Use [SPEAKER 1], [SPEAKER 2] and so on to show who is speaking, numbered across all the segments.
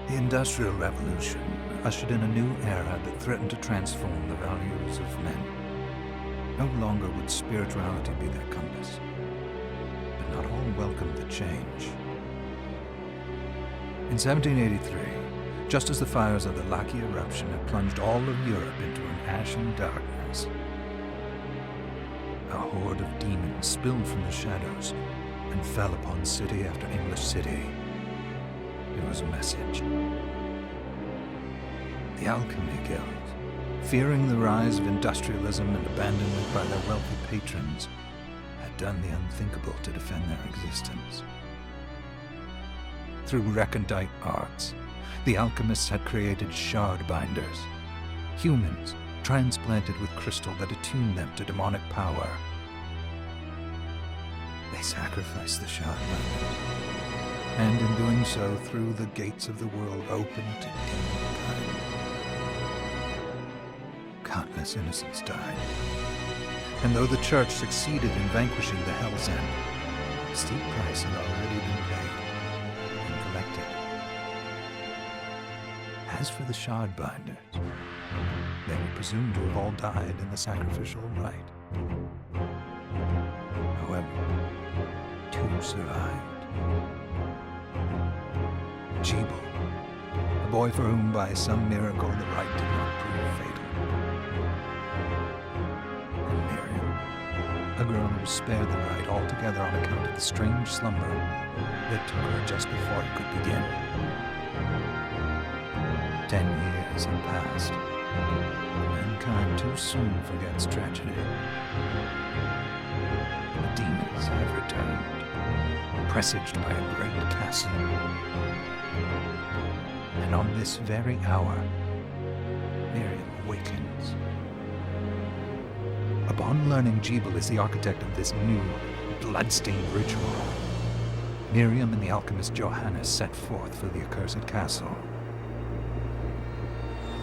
[SPEAKER 1] The Industrial Revolution ushered in a new era that threatened to transform the values of men. No longer would spirituality be their compass, but not all welcomed the change. In 1783, just as the fires of the Laki eruption had plunged all of Europe into an ashen darkness, a horde of demons spilled from the shadows and fell upon city after English city. It was a message. The Alchemy Guild, fearing the rise of industrialism and abandonment by their wealthy patrons, had done the unthinkable to defend their existence. Through recondite arts, the alchemists had created shard binders, humans transplanted with crystal that attuned them to demonic power. They sacrificed the shard binders, and in doing so threw the gates of the world open to demonkind. Countless innocents died, and though the Church succeeded in vanquishing the Hell's End, a steep price had already been paid and collected. As for the shard binders, they were presumed to have all died in the sacrificial rite. However, two survived. Jebel, a boy for whom by some miracle the rite did not prove fatal. And Miriam, a girl who was spared the rite altogether on account of the strange slumber that took her just before it could begin. 10 years had passed. Mankind too soon forgets tragedy. The demons have returned, presaged by a great castle. And on this very hour, Miriam awakens. Upon learning Jebel is the architect of this new, bloodstained ritual, Miriam and the alchemist Johannes set forth for the accursed castle.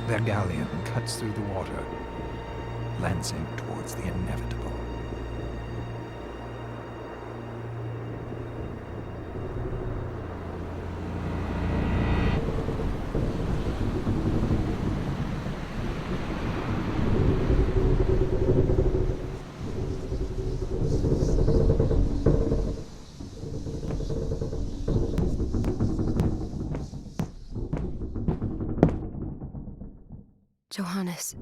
[SPEAKER 1] Their galleon cuts through the water, lancing towards the inevitable.
[SPEAKER 2] Johannes,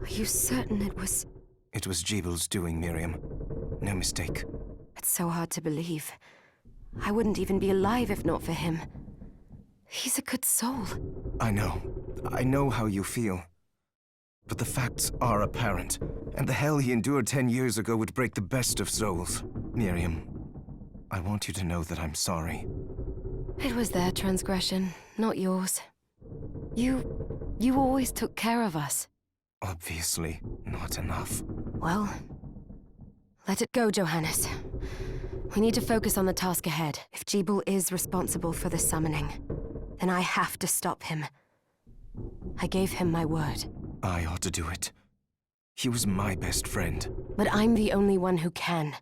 [SPEAKER 2] are you certain it was...
[SPEAKER 3] It was Jebel's doing, Miriam. No mistake.
[SPEAKER 2] It's so hard to believe. I wouldn't even be alive if not for him. He's a good soul.
[SPEAKER 3] I know how you feel. But the facts are apparent, and the hell he endured 10 years ago would break the best of souls. Miriam, I want you to know that I'm sorry.
[SPEAKER 2] It was their transgression, not yours. You always took care of us.
[SPEAKER 3] Obviously, not enough.
[SPEAKER 2] Well, let it go, Johannes. We need to focus on the task ahead. If Jebel is responsible for the summoning, then I have to stop him. I gave him my word.
[SPEAKER 3] I ought to do it. He was my best friend.
[SPEAKER 2] But I'm the only one who can.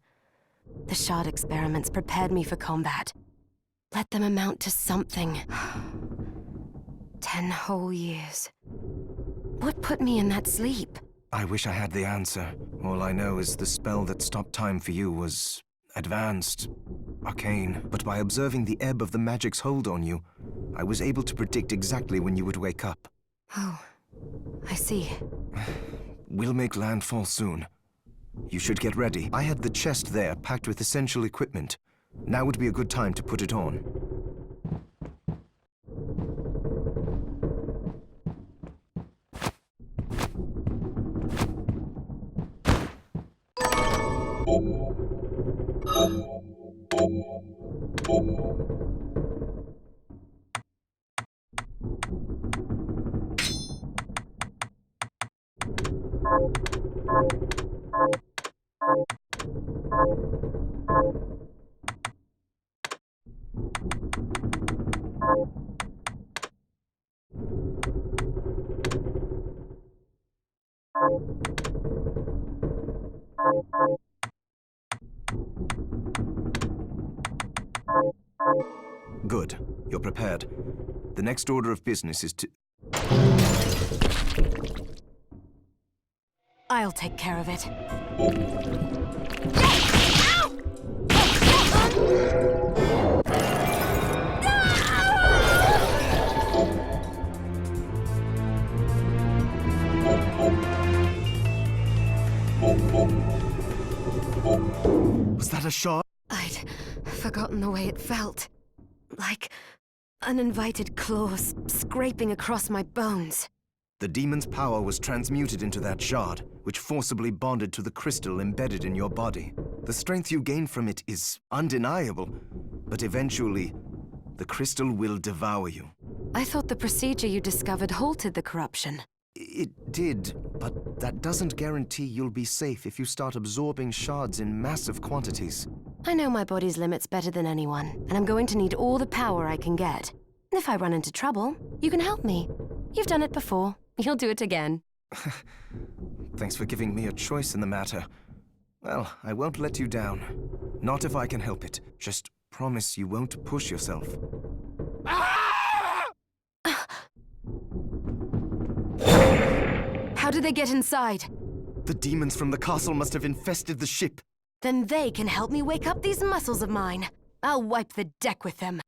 [SPEAKER 2] The shard experiments prepared me for combat. Let them amount to something. 10 whole years. What put me in that sleep?
[SPEAKER 3] I wish I had the answer. All I know is the spell that stopped time for you was advanced, arcane. But by observing the ebb of the magic's hold on you, I was able to predict exactly when you would wake up.
[SPEAKER 2] Oh, I see.
[SPEAKER 3] We'll make landfall soon. You should get ready. I had the chest there packed with essential equipment. Now would be a good time to put it on. Good. You're prepared. The next order of business is to...
[SPEAKER 2] I'll take care of it.
[SPEAKER 3] Was that a shot?
[SPEAKER 2] I'd forgotten the way it felt. Like uninvited claws scraping across my bones.
[SPEAKER 3] The demon's power was transmuted into that shard, which forcibly bonded to the crystal embedded in your body. The strength you gain from it is undeniable, but eventually, the crystal will devour you.
[SPEAKER 2] I thought the procedure you discovered halted the corruption.
[SPEAKER 3] It did, but that doesn't guarantee you'll be safe if you start absorbing shards in massive quantities.
[SPEAKER 2] I know my body's limits better than anyone, and I'm going to need all the power I can get. If I run into trouble, you can help me. You've done it before. You'll do it again.
[SPEAKER 3] Thanks for giving me a choice in the matter. Well, I won't let you down. Not if I can help it. Just promise you won't push yourself.
[SPEAKER 2] How did they get inside?
[SPEAKER 3] The demons from the castle must have infested the ship.
[SPEAKER 2] Then they can help me wake up these muscles of mine. I'll wipe the deck with them.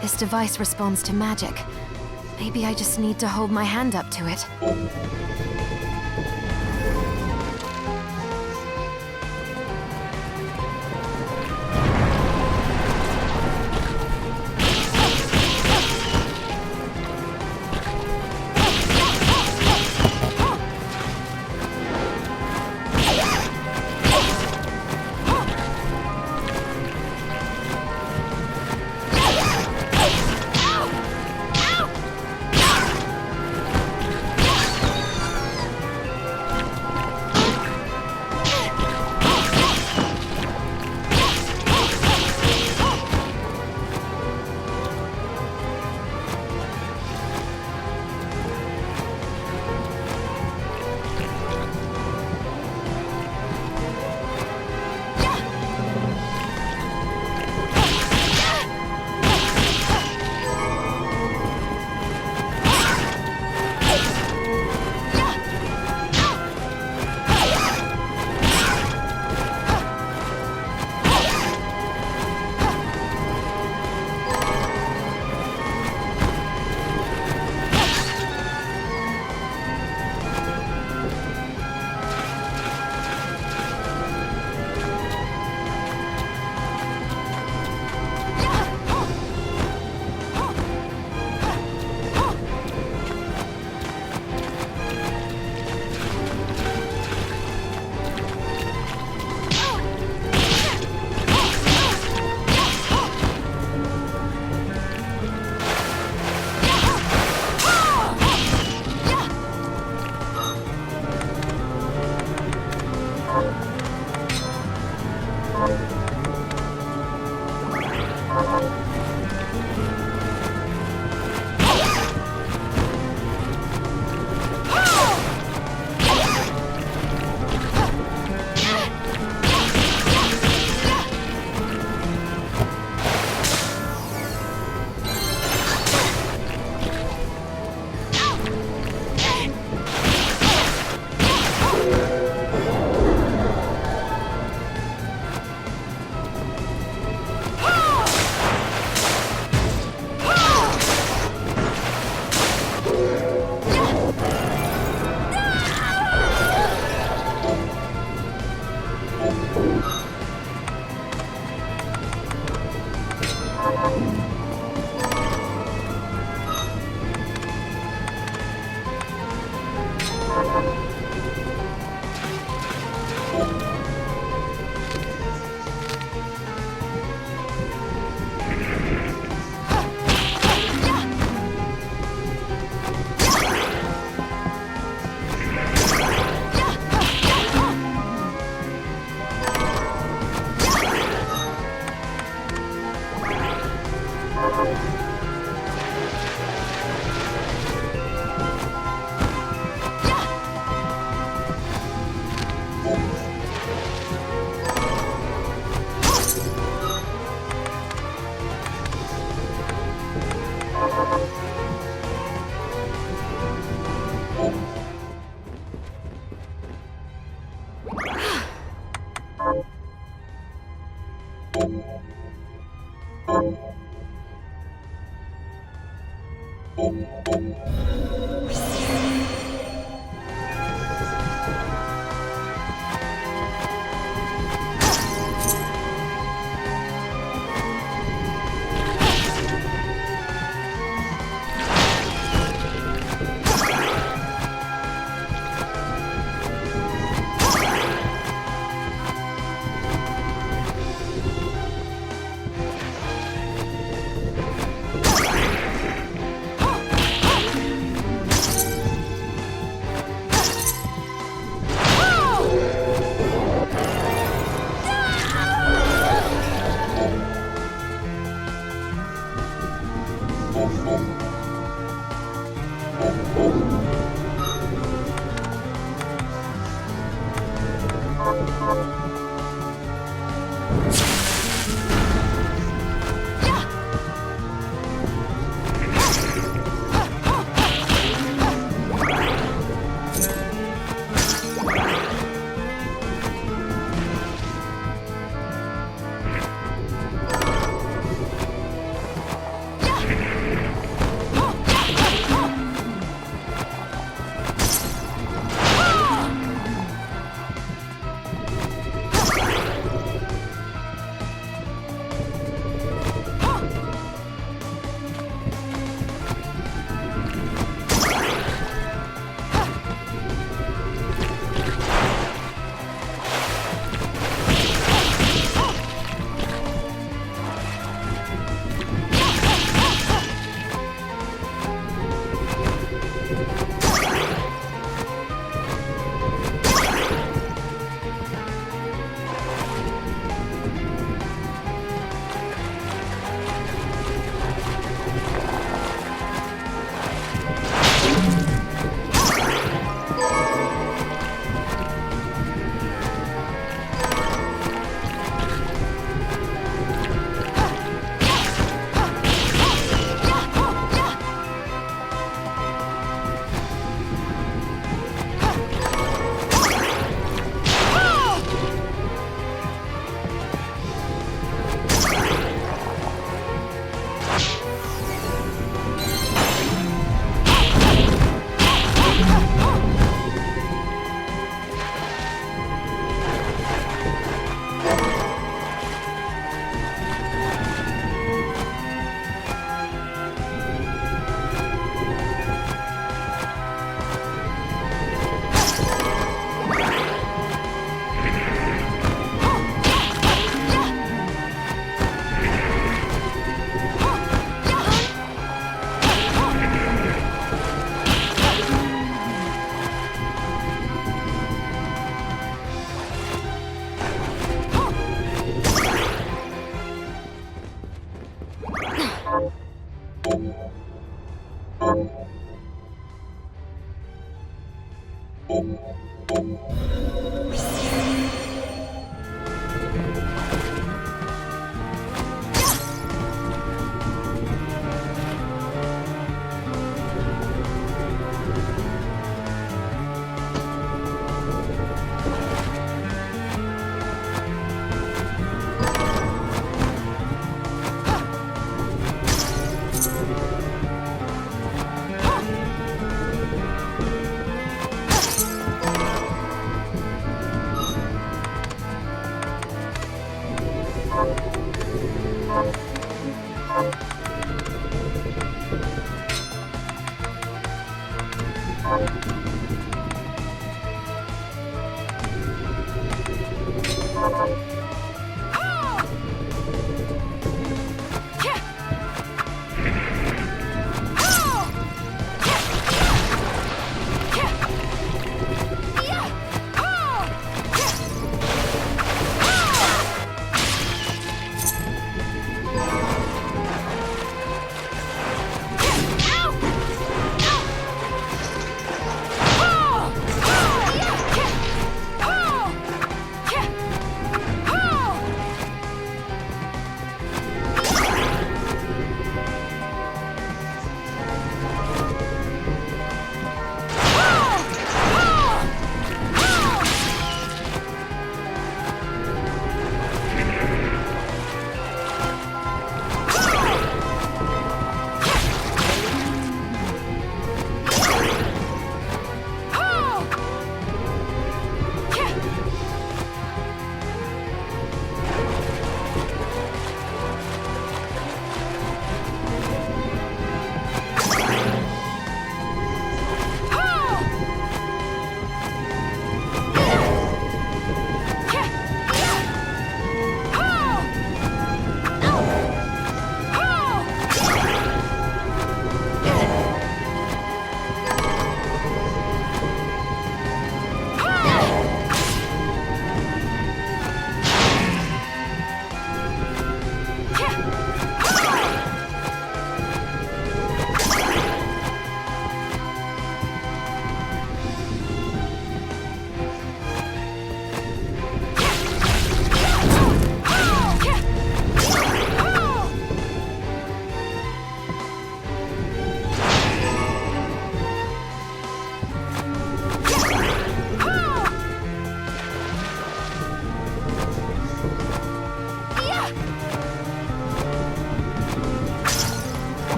[SPEAKER 2] This device responds to magic. Maybe I just need to hold my hand up to it.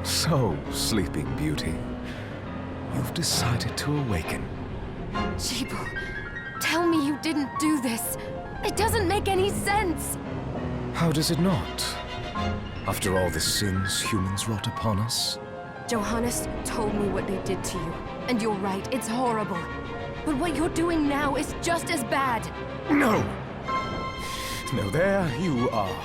[SPEAKER 4] So, Sleeping Beauty, you've decided to awaken.
[SPEAKER 2] Jeeble, tell me you didn't do this. It doesn't make any sense.
[SPEAKER 4] How does it not? After all the sins humans wrought upon us?
[SPEAKER 2] Johannes told me what they did to you. And you're right, it's horrible. But what you're doing now is just as bad.
[SPEAKER 4] No! No, there you are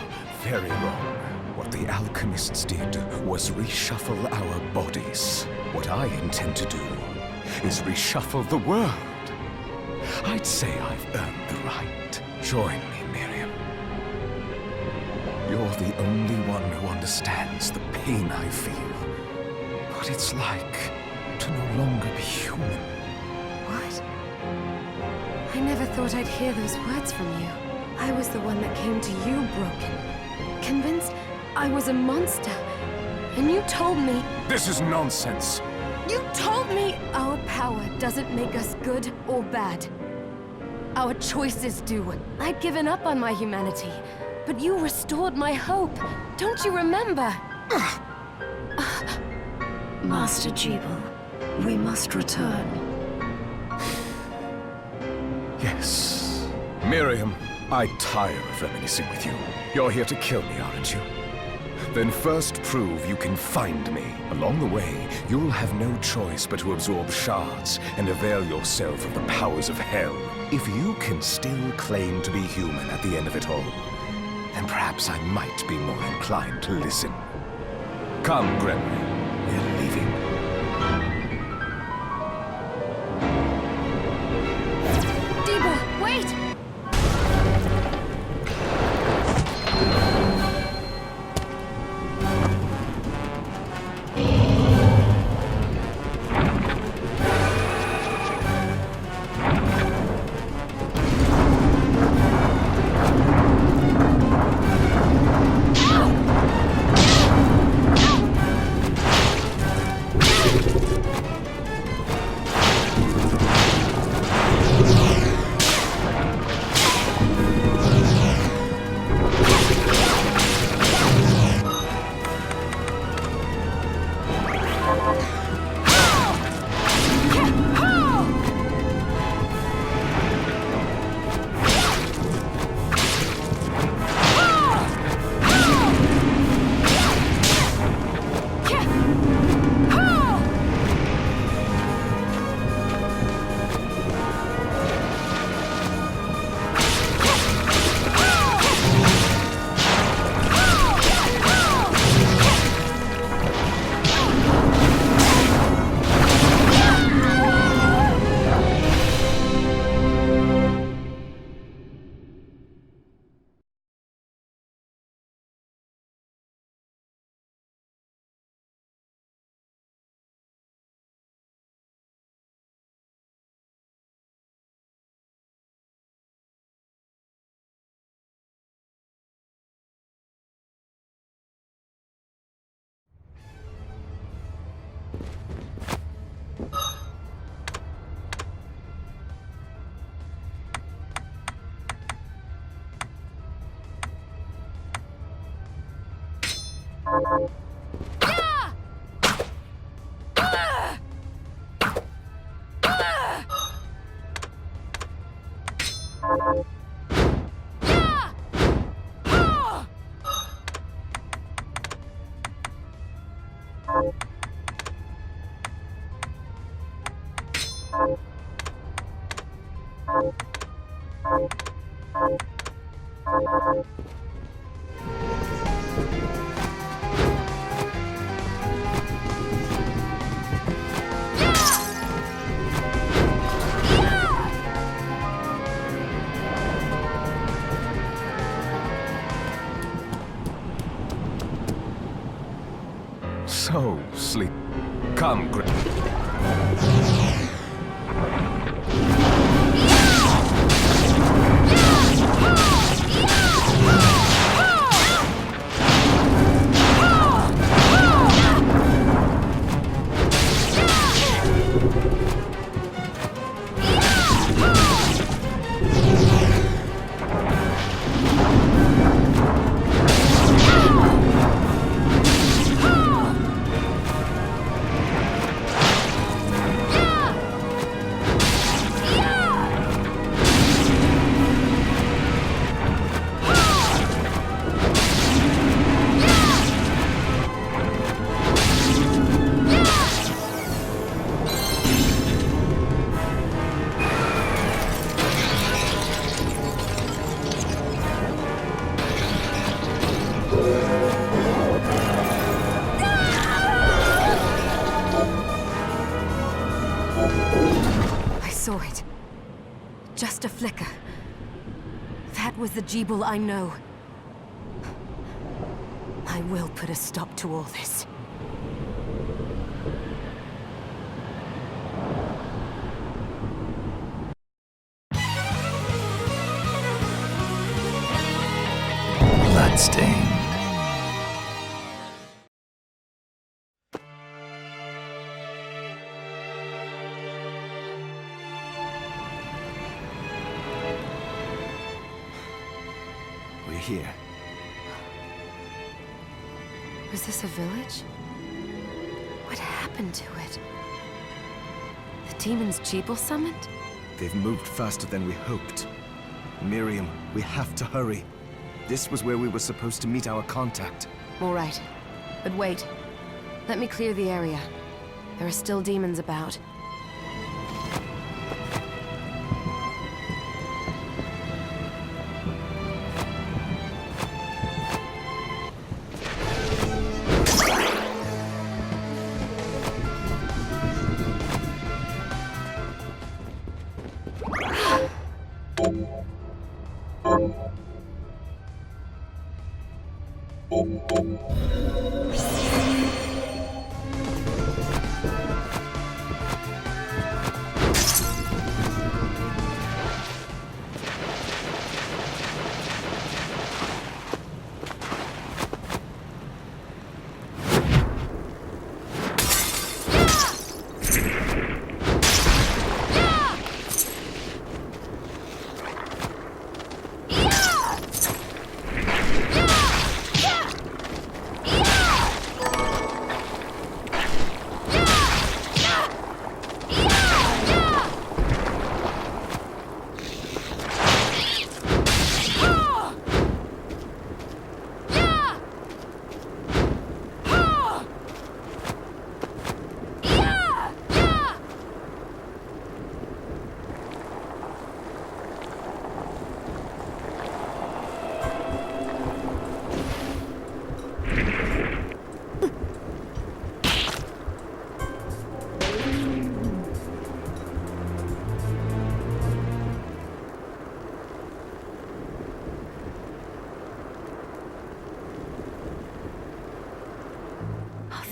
[SPEAKER 4] very wrong. What the alchemists did was reshuffle our bodies. What I intend to do is reshuffle the world. I'd say I've earned the right. Join me, Miriam. You're the only one who understands the pain I feel. What it's like to no longer be human.
[SPEAKER 2] What? I never thought I'd hear those words from you. I was the one that came to you broken. Convinced I was a monster. And you told me...
[SPEAKER 4] This is nonsense!
[SPEAKER 2] You told me our power doesn't make us good or bad. Our choices do. I'd given up on my humanity, but you restored my hope. Don't you remember?
[SPEAKER 5] Master Jeeble, we must return.
[SPEAKER 4] Yes. Miriam, I tire of reminiscing with you. You're here to kill me, aren't you? Then first prove you can find me. Along the way, you'll have no choice but to absorb shards and avail yourself of the powers of hell. If you can still claim to be human at the end of it all, then perhaps I might be more inclined to listen. Come, Gregory. We're leaving.
[SPEAKER 2] Debo, wait!
[SPEAKER 4] So, sleep. Come, Gregory.
[SPEAKER 2] was the Jeeble I know. I will put a stop to all this.
[SPEAKER 1] Bloodstained.
[SPEAKER 3] We're here.
[SPEAKER 2] Was this a village? What happened to it? The demons Jeeble summoned?
[SPEAKER 3] They've moved faster than we hoped. Miriam, we have to hurry. This was where we were supposed to meet our contact.
[SPEAKER 2] All right. But wait. Let me clear the area. There are still demons about.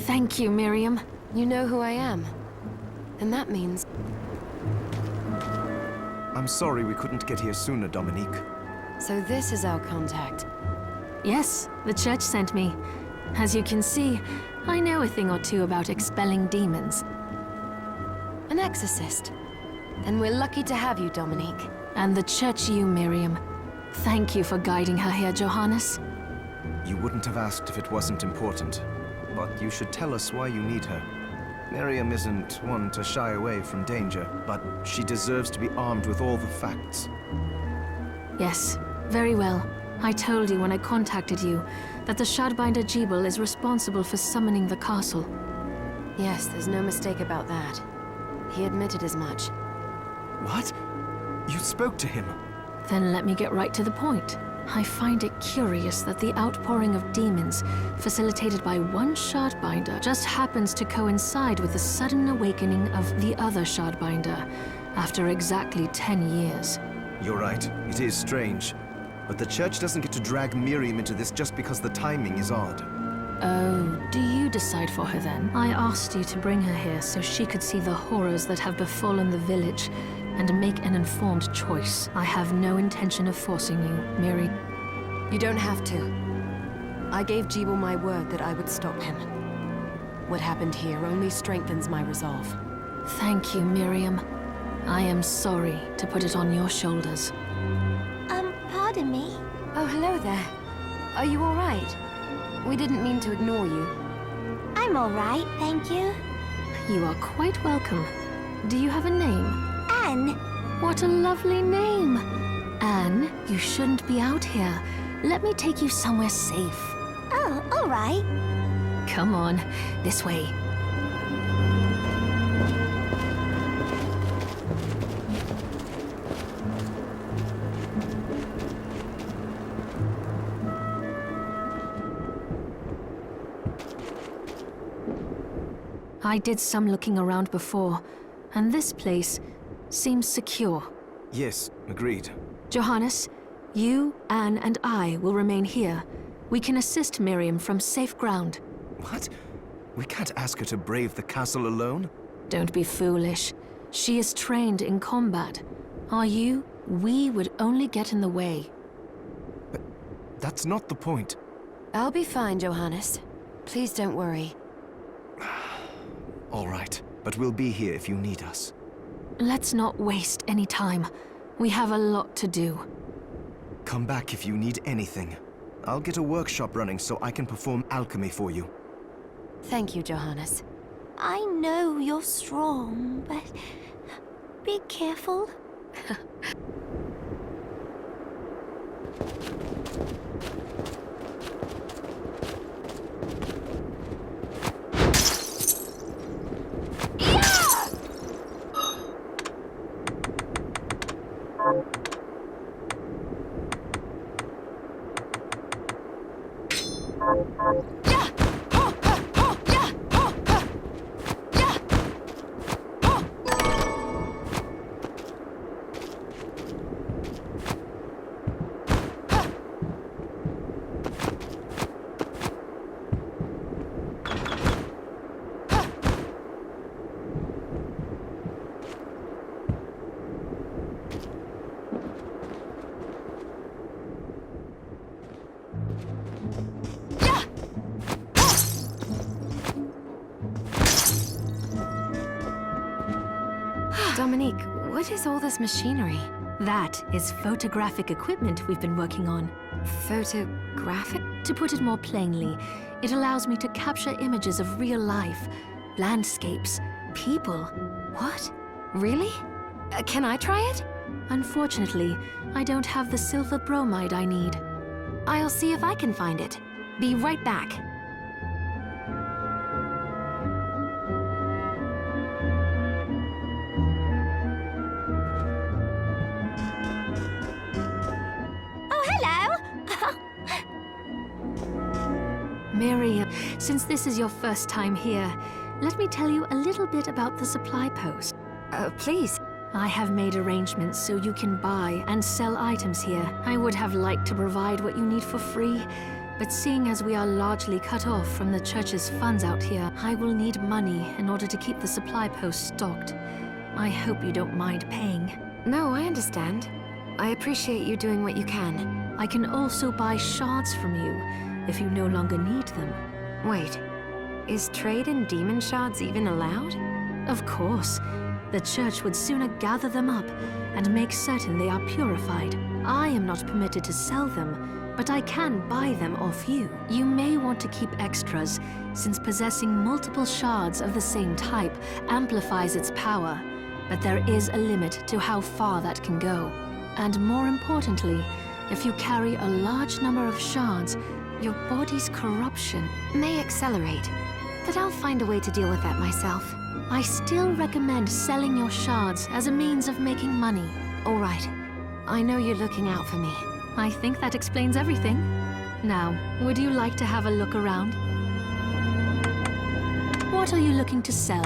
[SPEAKER 2] Thank you, Miriam. You know who I am. And that means...
[SPEAKER 3] I'm sorry we couldn't get here sooner, Dominique.
[SPEAKER 2] So this is our contact.
[SPEAKER 6] Yes, the church sent me. As you can see, I know a thing or two about expelling demons.
[SPEAKER 2] An exorcist. Then we're lucky to have you, Dominique.
[SPEAKER 6] And the church you, Miriam. Thank you for guiding her here, Johannes.
[SPEAKER 3] You wouldn't have asked if it wasn't important. But you should tell us why you need her. Miriam isn't one to shy away from danger, but she deserves to be armed with all the facts.
[SPEAKER 6] Yes, very well. I told you when I contacted you that the Shardbinder Jeeble is responsible for summoning the castle.
[SPEAKER 2] Yes, there's no mistake about that. He admitted as much.
[SPEAKER 3] What? You spoke to him?
[SPEAKER 6] Then let me get right to the point. I find it curious that the outpouring of demons, facilitated by one Shardbinder, just happens to coincide with the sudden awakening of the other Shardbinder, after exactly 10 years.
[SPEAKER 3] You're right, it is strange. But the church doesn't get to drag Miriam into this just because the timing is odd.
[SPEAKER 6] Oh, do you decide for her then? I asked you to bring her here so she could see the horrors that have befallen the village, and make an informed choice. I have no intention of forcing you, Miri.
[SPEAKER 2] You don't have to. I gave Jeeble my word that I would stop him. What happened here only strengthens my resolve.
[SPEAKER 6] Thank you, Miriam. I am sorry to put it on your shoulders.
[SPEAKER 7] Pardon me?
[SPEAKER 2] Oh, hello there. Are you all right? We didn't mean to ignore you.
[SPEAKER 7] I'm all right, thank you.
[SPEAKER 6] You are quite welcome. Do you have a name?
[SPEAKER 7] Anne.
[SPEAKER 6] What a lovely name! Anne, you shouldn't be out here. Let me take you somewhere safe.
[SPEAKER 7] Oh, all right.
[SPEAKER 6] Come on, this way. I did some looking around before, and this place seems secure.
[SPEAKER 3] Yes, agreed.
[SPEAKER 6] Johannes, You, Anne, and I will remain here. We can assist Miriam from safe ground.
[SPEAKER 3] What? We can't ask her to brave the castle alone?
[SPEAKER 6] Don't be foolish. She is trained in combat. Are you? We would only get in the way.
[SPEAKER 3] But that's not the point.
[SPEAKER 2] I'll be fine, Johannes. Please don't worry.
[SPEAKER 3] All right, but we'll be here if you need us.
[SPEAKER 6] Let's not waste any time. We have a lot to do.
[SPEAKER 3] Come back if you need anything. I'll get a workshop running so I can perform alchemy for you.
[SPEAKER 2] Thank you, Johannes.
[SPEAKER 7] I know you're strong, but be careful.
[SPEAKER 2] Dominique, what is all this machinery?
[SPEAKER 6] That is photographic equipment we've been working on.
[SPEAKER 2] Photographic?
[SPEAKER 6] To put it more plainly, it allows me to capture images of real life, landscapes, people.
[SPEAKER 2] What? Really? Can I try it?
[SPEAKER 6] Unfortunately, I don't have the silver bromide I need.
[SPEAKER 2] I'll see if I can find it. Be right back.
[SPEAKER 7] Oh, hello!
[SPEAKER 6] Miriam, since this is your first time here, let me tell you a little bit about the supply post.
[SPEAKER 2] Please.
[SPEAKER 6] I have made arrangements so you can buy and sell items here. I would have liked to provide what you need for free, but seeing as we are largely cut off from the church's funds out here, I will need money in order to keep the supply post stocked. I hope you don't mind paying.
[SPEAKER 2] No, I understand. I appreciate you doing what you can.
[SPEAKER 6] I can also buy shards from you if you no longer need them.
[SPEAKER 2] Wait, is trade in demon shards even allowed?
[SPEAKER 6] Of course. The church would sooner gather them up and make certain they are purified. I am not permitted to sell them, but I can buy them off you. You may want to keep extras, since possessing multiple shards of the same type amplifies its power, but there is a limit to how far that can go. And more importantly, if you carry a large number of shards, your body's corruption
[SPEAKER 2] may accelerate, but I'll find a way to deal with that myself.
[SPEAKER 6] I still recommend selling your shards as a means of making money.
[SPEAKER 2] All right. I know you're looking out for me.
[SPEAKER 6] I think that explains everything. Now, would you like to have a look around? What are you looking to sell?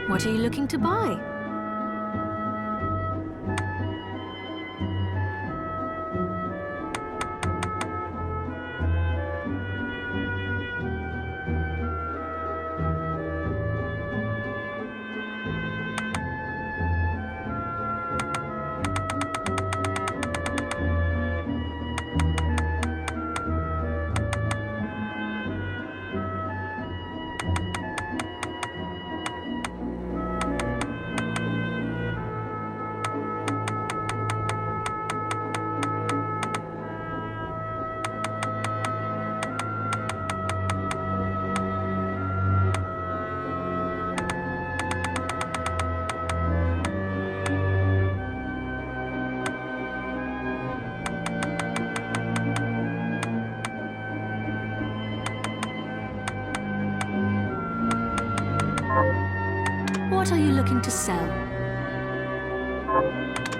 [SPEAKER 6] What are you looking to buy? What are you looking to sell?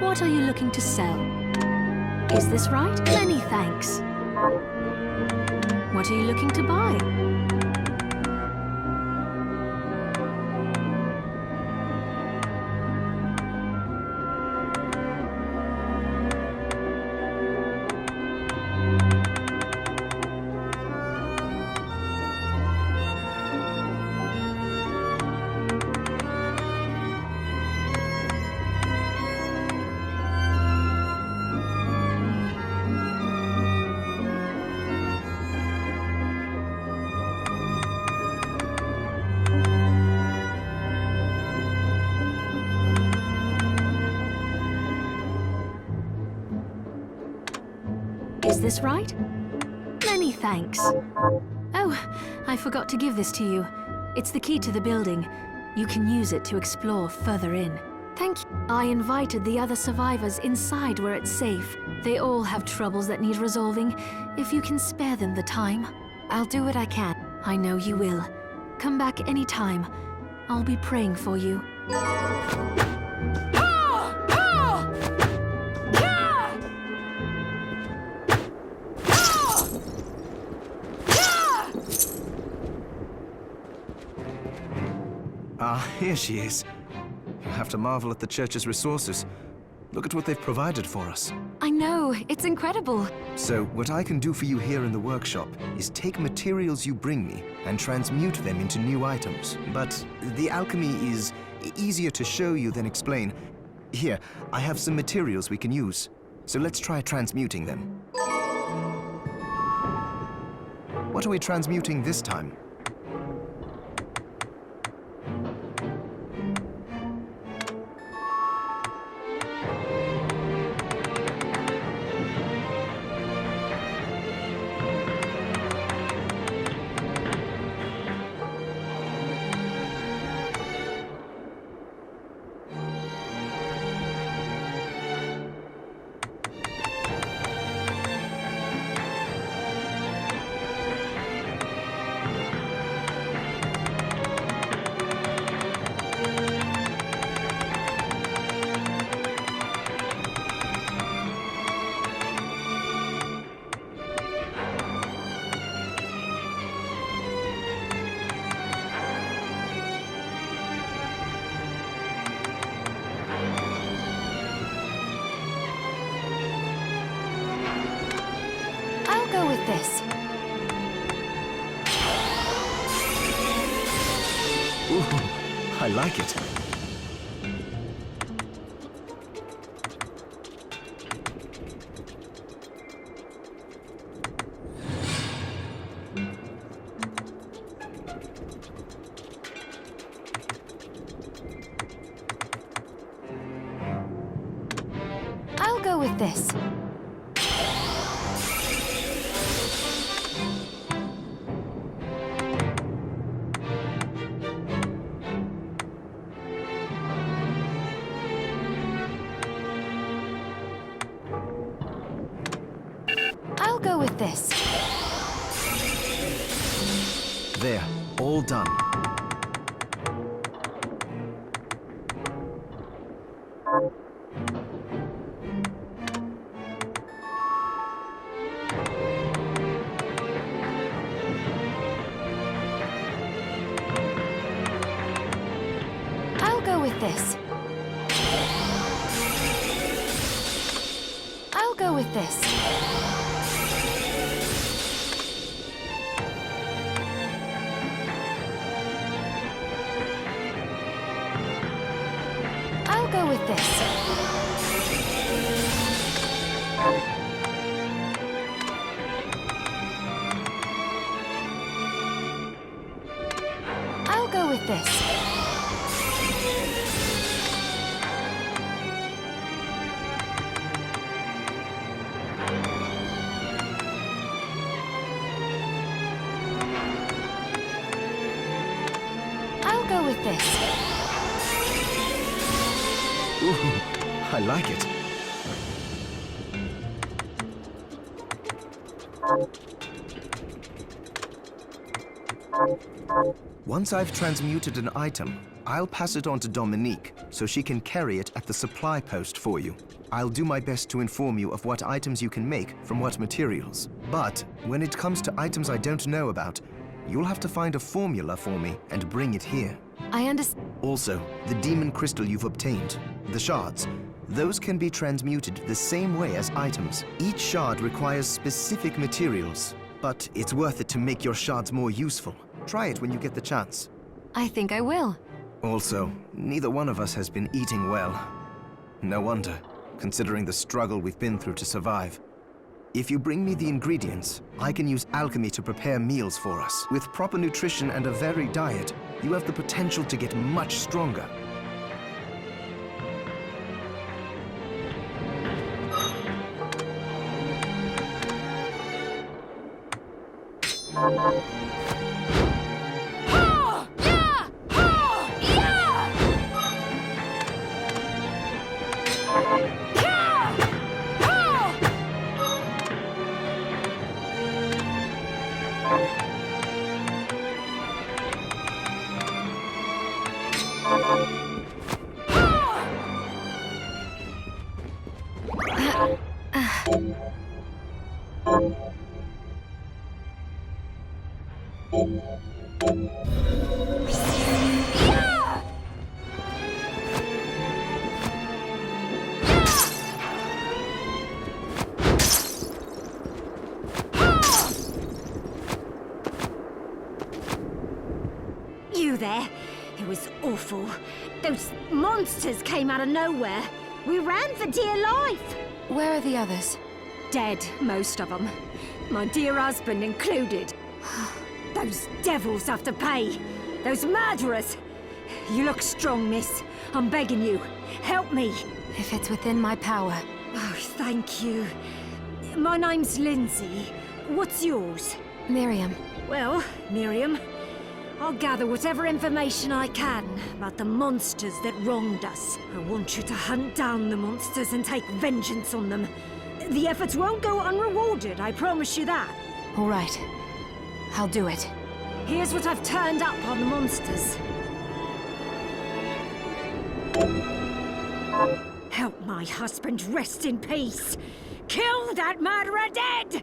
[SPEAKER 6] What are you looking to sell? Is this right? Many thanks. What are you looking to buy? Is this right? Many thanks. Oh, I forgot to give this to you. It's the key to the building. You can use it to explore further in. Thank you. I invited the other survivors inside where it's safe. They all have troubles that need resolving. If you can spare them the time.
[SPEAKER 2] I'll do what I can.
[SPEAKER 6] I know you will. Come back anytime. I'll be praying for you.
[SPEAKER 3] Ah, here she is. You have to marvel at the church's resources. Look at what they've provided for us.
[SPEAKER 2] I know, it's incredible.
[SPEAKER 3] So, what I can do for you here in the workshop is take materials you bring me and transmute them into new items. But the alchemy is easier to show you than explain. Here, I have some materials we can use. So let's try transmuting them. What are we transmuting this time?
[SPEAKER 2] I'll go with this.
[SPEAKER 3] Ooh, I like it.
[SPEAKER 2] I'll go with this. I'll go with this.
[SPEAKER 3] There, all done.
[SPEAKER 2] I'll go with this. I'll go with this. I'll go with this. I'll go with this. I'll go with this.
[SPEAKER 3] Ooh, I like it. Once I've transmuted an item, I'll pass it on to Dominique, so she can carry it at the supply post for you. I'll do my best to inform you of what items you can make from what materials. But when it comes to items I don't know about, you'll have to find a formula for me and bring it here.
[SPEAKER 2] I understand.
[SPEAKER 3] Also, the demon crystal you've obtained, the shards, those can be transmuted the same way as items. Each shard requires specific materials, but it's worth it to make your shards more useful. Try it when you get the chance.
[SPEAKER 2] I think I will.
[SPEAKER 3] Also, neither one of us has been eating well. No wonder, considering the struggle we've been through to survive. If you bring me the ingredients, I can use alchemy to prepare meals for us. With proper nutrition and a varied diet, you have the potential to get much stronger.
[SPEAKER 7] You there? It was awful. Those monsters came out of nowhere. We ran for dear life.
[SPEAKER 2] Where are the others?
[SPEAKER 7] Dead, most of them. My dear husband included. Those devils have to pay. Those murderers. You look strong, miss. I'm begging you. Help me.
[SPEAKER 2] If it's within my power.
[SPEAKER 7] Oh, thank you. My name's Lindsay. What's yours?
[SPEAKER 2] Miriam.
[SPEAKER 7] Well, Miriam, I'll gather whatever information I can about the monsters that wronged us. I want you to hunt down the monsters and take vengeance on them. The efforts won't go unrewarded, I promise you that.
[SPEAKER 2] All right. I'll do it.
[SPEAKER 7] Here's what I've turned up on the monsters. Help my husband rest in peace. Kill that murderer dead!